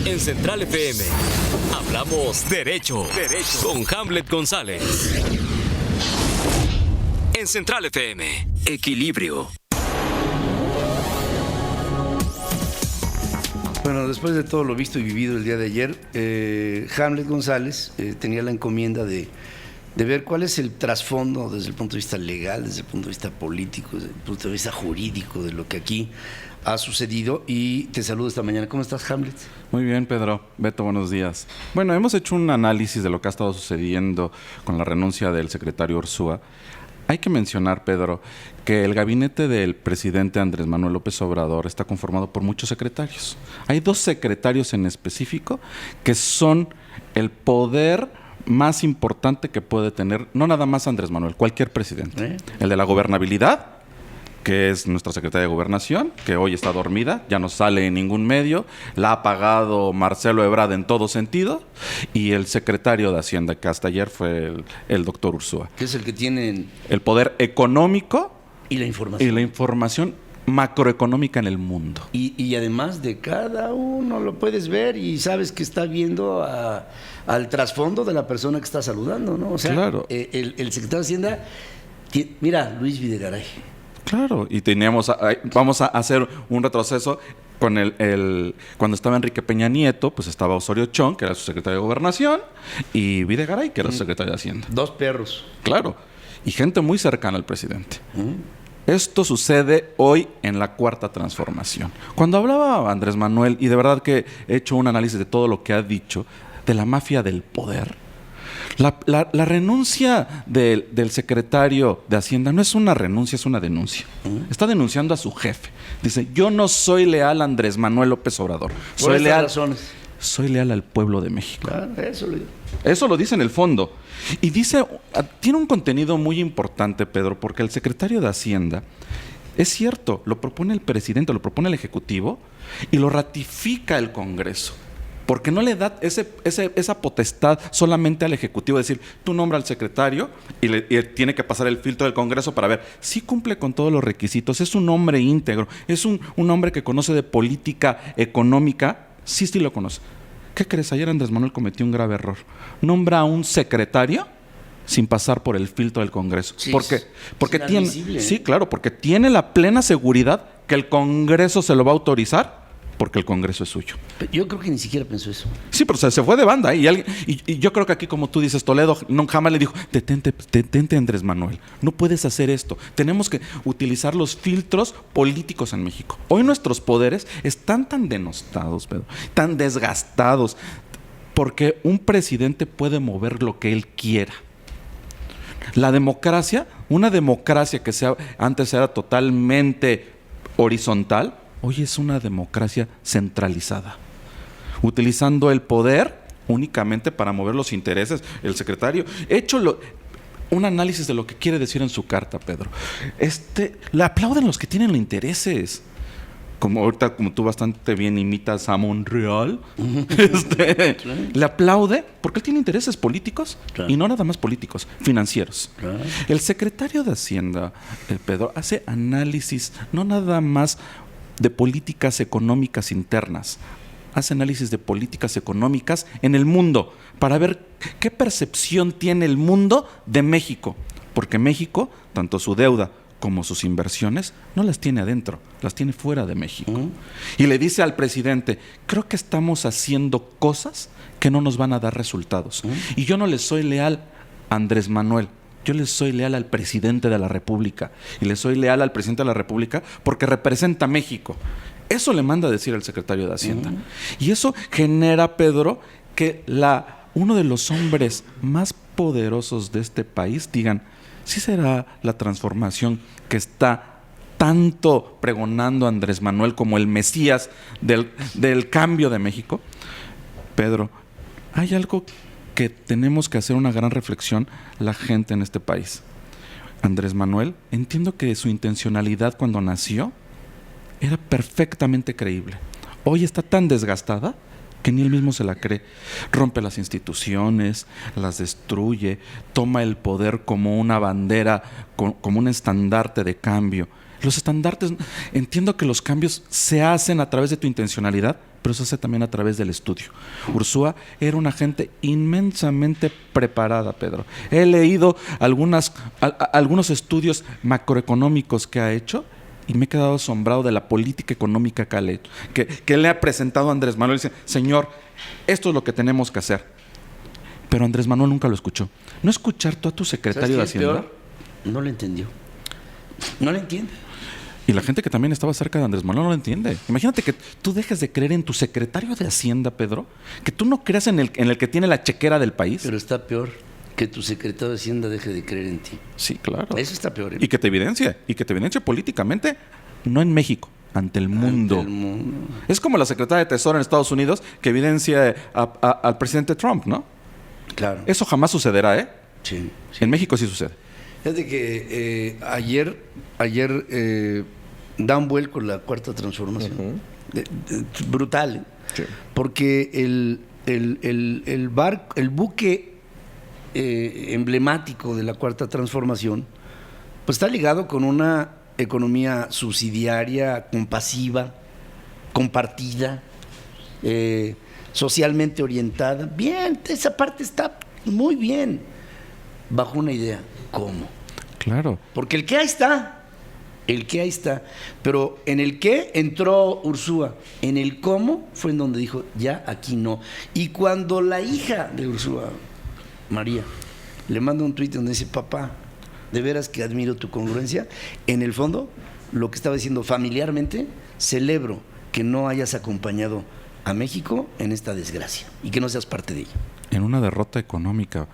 En Central FM, hablamos derecho con Hamlet González. En Central FM, equilibrio. Bueno, después de todo lo visto y vivido el día de ayer, Hamlet González tenía la encomienda de ver cuál es el trasfondo desde el punto de vista legal, desde el punto de vista político, desde el punto de vista jurídico de lo que aquí ha sucedido. Y te saludo esta mañana. ¿Cómo estás, Hamlet? Muy bien, Pedro. Beto, buenos días. Bueno, hemos hecho un análisis de lo que ha estado sucediendo con la renuncia del secretario Ursúa. Hay que mencionar, Pedro, que el gabinete del presidente Andrés Manuel López Obrador está conformado por muchos secretarios. Hay 2 secretarios en específico que son el poder más importante que puede tener, no nada más Andrés Manuel, cualquier presidente. El de la gobernabilidad, que es nuestra secretaria de Gobernación, que hoy está dormida, ya no sale en ningún medio, la ha pagado Marcelo Ebrard en todo sentido, y el secretario de Hacienda, que hasta ayer fue el doctor Ursúa. Que es el que tiene el poder económico y la información macroeconómica en el mundo. Y además de cada uno lo puedes ver y sabes que está viendo al trasfondo de la persona que está saludando, ¿no? O sea, claro. El secretario de Hacienda, mira, Luis Videgaray. Claro, y vamos a hacer un retroceso con cuando estaba Enrique Peña Nieto, pues estaba Osorio Chong, que era su secretario de Gobernación, y Videgaray, que era su secretario de Hacienda. 2 perros. Claro, y gente muy cercana al presidente. Esto sucede hoy en la Cuarta Transformación. Cuando hablaba Andrés Manuel, y de verdad que he hecho un análisis de todo lo que ha dicho, de la mafia del poder, la renuncia del secretario de Hacienda no es una renuncia, es una denuncia. Está denunciando a su jefe. Dice, yo no soy leal a Andrés Manuel López Obrador. Soy leal al pueblo de México. Claro, eso lo dice en el fondo. Y dice, tiene un contenido muy importante, Pedro, porque el secretario de Hacienda, es cierto, lo propone el presidente, lo propone el Ejecutivo y lo ratifica el Congreso. Porque no le da esa potestad solamente al Ejecutivo, decir, tú nombra al secretario y tiene que pasar el filtro del Congreso para ver si cumple con todos los requisitos, es un hombre íntegro, es un hombre que conoce de política económica, sí lo conoce. ¿Qué crees? Ayer Andrés Manuel cometió un grave error. Nombra a un secretario sin pasar por el filtro del Congreso. Sí, ¿Por qué? Porque tiene, ¿eh? claro, porque tiene la plena seguridad que el Congreso se lo va a autorizar, porque el Congreso es suyo. Yo creo que ni siquiera pensó eso. Sí, pero se fue de banda. Y yo creo que aquí, como tú dices, Toledo jamás le dijo, detente, Andrés Manuel. No puedes hacer esto. Tenemos que utilizar los filtros políticos en México. Hoy nuestros poderes están tan denostados, Pedro, tan desgastados, porque un presidente puede mover lo que él quiera. La democracia, una democracia que antes era totalmente horizontal, hoy es una democracia centralizada, utilizando el poder únicamente para mover los intereses. El secretario ha hecho un análisis de lo que quiere decir en su carta, Pedro. Le aplauden los que tienen intereses. Como ahorita, como tú bastante bien imitas a Monreal, le aplaude porque él tiene intereses políticos, y no nada más políticos, financieros. El secretario de Hacienda, Pedro, hace análisis no nada más de políticas económicas internas, hace análisis de políticas económicas en el mundo para ver qué percepción tiene el mundo de México, porque México, tanto su deuda como sus inversiones, no las tiene adentro, las tiene fuera de México. Y le dice al presidente, creo que estamos haciendo cosas que no nos van a dar resultados. Y yo no le soy leal a Andrés Manuel, yo le soy leal al presidente de la República. Y le soy leal al presidente de la República porque representa a México. Eso le manda a decir al secretario de Hacienda. Y eso genera, Pedro, que uno de los hombres más poderosos de este país digan, ¿sí será la transformación que está tanto pregonando Andrés Manuel como el Mesías del cambio de México? Pedro, hay algo que tenemos que hacer una gran reflexión la gente en este país. Andrés Manuel, entiendo que su intencionalidad cuando nació era perfectamente creíble. Hoy está tan desgastada que ni él mismo se la cree. Rompe las instituciones, las destruye, toma el poder como una bandera, como un estandarte de cambio. Los estandartes, entiendo que los cambios se hacen a través de tu intencionalidad, pero se hace también a través del estudio. Ursúa era una gente inmensamente preparada, Pedro. He leído algunos estudios macroeconómicos que ha hecho y me he quedado asombrado de la política económica que le ha presentado a Andrés Manuel. Dice, señor, esto es lo que tenemos que hacer. Pero Andrés Manuel nunca lo escuchó. ¿No escuchar tú a tu secretario de Hacienda? Peor? No lo entendió. No lo entiende. Y la gente que también estaba cerca de Andrés Manuel no lo entiende. Imagínate que tú dejes de creer en tu secretario de Hacienda, Pedro, que tú no creas en el que tiene la chequera del país. Pero está peor que tu secretario de Hacienda deje de creer en ti. Sí, claro. Eso está peor. Y que te evidencie políticamente, no en México, ante el mundo. Ante el mundo. Es como la secretaria de Tesoro en Estados Unidos que evidencia al presidente Trump, ¿no? Claro. Eso jamás sucederá, ¿eh? Sí. En México sí sucede. Fíjate que ayer da un vuelco la cuarta transformación. Brutal, ¿eh? Sí. Porque el buque emblemático de la cuarta transformación, pues está ligado con una economía subsidiaria, compasiva, compartida, socialmente orientada. Bien, esa parte está muy bien, bajo una idea. ¿Cómo? Claro. Porque el qué ahí está, pero en el qué entró Ursúa, en el cómo fue en donde dijo, ya aquí no. Y cuando la hija de Ursúa, María, le manda un tuit donde dice, papá, de veras que admiro tu congruencia, en el fondo, lo que estaba diciendo familiarmente, celebro que no hayas acompañado a México en esta desgracia y que no seas parte de ella. En una derrota económica.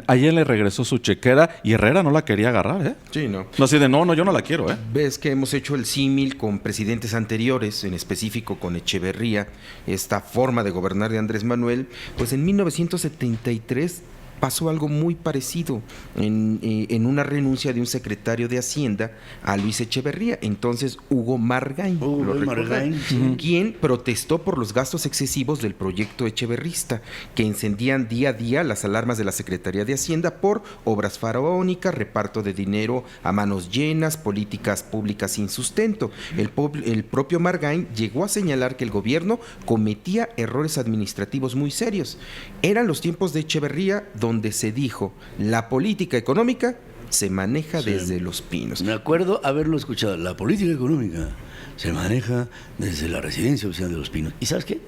Ayer le regresó su chequera y Herrera no la quería agarrar, ¿eh? Sí, no. No, así de no, yo no la quiero, ¿eh? Ves que hemos hecho el símil con presidentes anteriores, en específico con Echeverría, esta forma de gobernar de Andrés Manuel, pues en 1973 pasó algo muy parecido en una renuncia de un secretario de Hacienda a Luis Echeverría, entonces Hugo Margain, lo recordarán, quien protestó por los gastos excesivos del proyecto echeverrista, que encendían día a día las alarmas de la Secretaría de Hacienda por obras faraónicas, reparto de dinero a manos llenas, políticas públicas sin sustento. El propio Margain llegó a señalar que el gobierno cometía errores administrativos muy serios. Eran los tiempos de Echeverría donde se dijo, la política económica se maneja desde Los Pinos. Me acuerdo haberlo escuchado, la política económica se maneja desde la residencia oficial de Los Pinos. ¿Y sabes qué?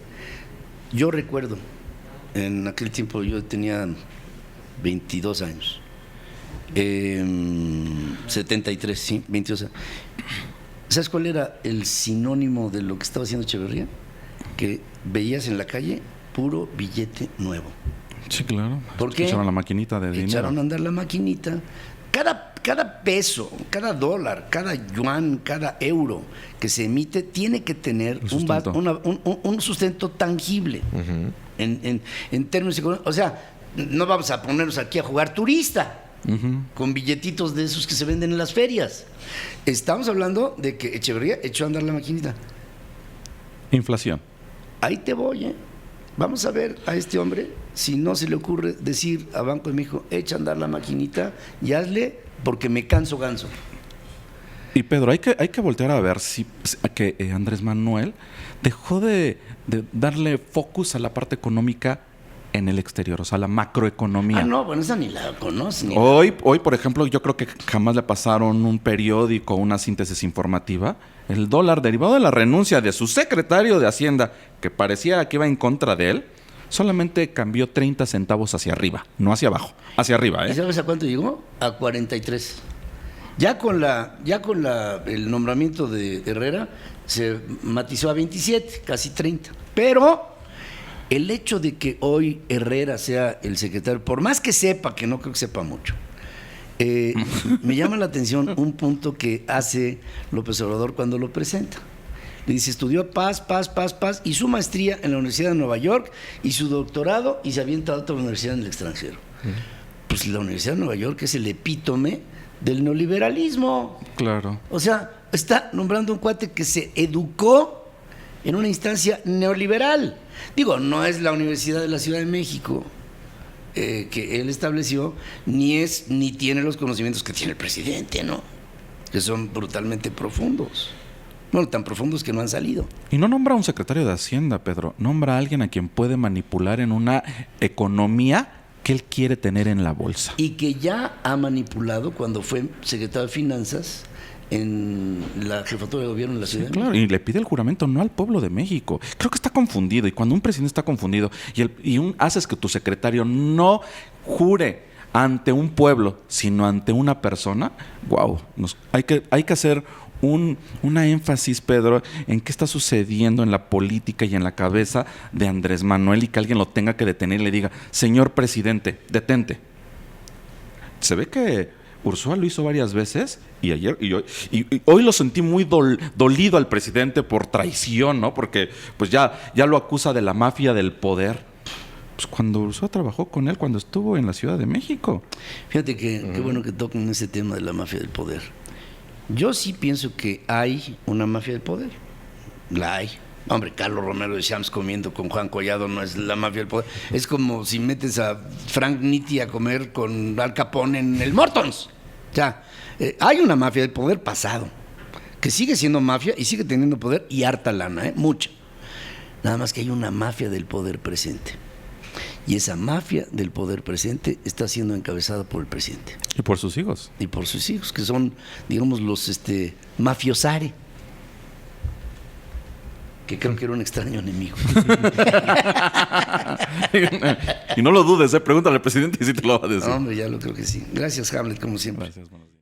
Yo recuerdo, en aquel tiempo yo tenía 22 años, 73, sí, 22 años. ¿Sabes cuál era el sinónimo de lo que estaba haciendo Echeverría? Que veías en la calle puro billete nuevo. Sí, claro. ¿Por qué? Echaron la maquinita de dinero. Echaron a andar la maquinita. Cada peso, cada dólar, cada yuan, cada euro que se emite tiene que tener un sustento tangible en términos económicos. O sea, no vamos a ponernos aquí a jugar turista con billetitos de esos que se venden en las ferias. Estamos hablando de que Echeverría echó a andar la maquinita. Inflación. Ahí te voy, ¿eh? Vamos a ver a este hombre si no se le ocurre decir a Banco de México, echa a andar la maquinita y hazle porque me canso ganso. Y Pedro, hay que voltear a ver si Andrés Manuel dejó de darle focus a la parte económica en el exterior, o sea, la macroeconomía. Ah, no, bueno, esa ni la conocen. Hoy, por ejemplo, yo creo que jamás le pasaron un periódico, una síntesis informativa. El dólar, derivado de la renuncia de su secretario de Hacienda, que parecía que iba en contra de él, solamente cambió 30 centavos hacia arriba, no hacia abajo, hacia arriba, ¿Y sabes a cuánto llegó? A 43. Ya con el nombramiento de Herrera se matizó a 27, casi 30. Pero el hecho de que hoy Herrera sea el secretario, por más que sepa, que no creo que sepa mucho, me llama la atención un punto que hace López Obrador cuando lo presenta. Le dice, estudió paz, y su maestría en la Universidad de Nueva York, y su doctorado, y se avienta a otra universidad en el extranjero. Pues la Universidad de Nueva York es el epítome del neoliberalismo. Claro. O sea, está nombrando un cuate que se educó en una instancia neoliberal. Digo, no es la Universidad de la Ciudad de México que él estableció, ni tiene los conocimientos que tiene el presidente, ¿no? Que son brutalmente profundos. Bueno, tan profundos que no han salido. Y no nombra a un secretario de Hacienda, Pedro. Nombra a alguien a quien puede manipular en una economía que él quiere tener en la bolsa. Y que ya ha manipulado cuando fue secretario de Finanzas en la jefatura de gobierno en la ciudad. Claro, y le pide el juramento no al pueblo de México. Creo que está confundido. Y cuando un presidente está confundido haces que tu secretario no jure ante un pueblo, sino ante una persona, wow, hay que hacer una énfasis, Pedro, en qué está sucediendo en la política y en la cabeza de Andrés Manuel y que alguien lo tenga que detener y le diga, señor presidente, detente. Se ve que Ursúa lo hizo varias veces y hoy lo sentí muy dolido al presidente por traición, ¿no? Porque pues ya lo acusa de la mafia del poder. Pues cuando Ursúa trabajó con él cuando estuvo en la Ciudad de México. Fíjate que qué bueno que toquen ese tema de la mafia del poder. Yo sí pienso que hay una mafia del poder. La hay. Hombre, Carlos Romero de Champs comiendo con Juan Collado no es la mafia del poder. Es como si metes a Frank Nitti a comer con Al Capone en el Mortons. Ya, hay una mafia del poder pasado, que sigue siendo mafia y sigue teniendo poder y harta lana, mucha. Nada más que hay una mafia del poder presente. Y esa mafia del poder presente está siendo encabezada por el presidente. Y por sus hijos. Y por sus hijos, que son, digamos, los mafiosari. Que creo que era un extraño enemigo. Y no lo dudes, pregúntale al presidente y sí te lo va a decir. Hombre, ya lo creo que sí. Gracias, Hamlet, como siempre. Gracias, buenos días.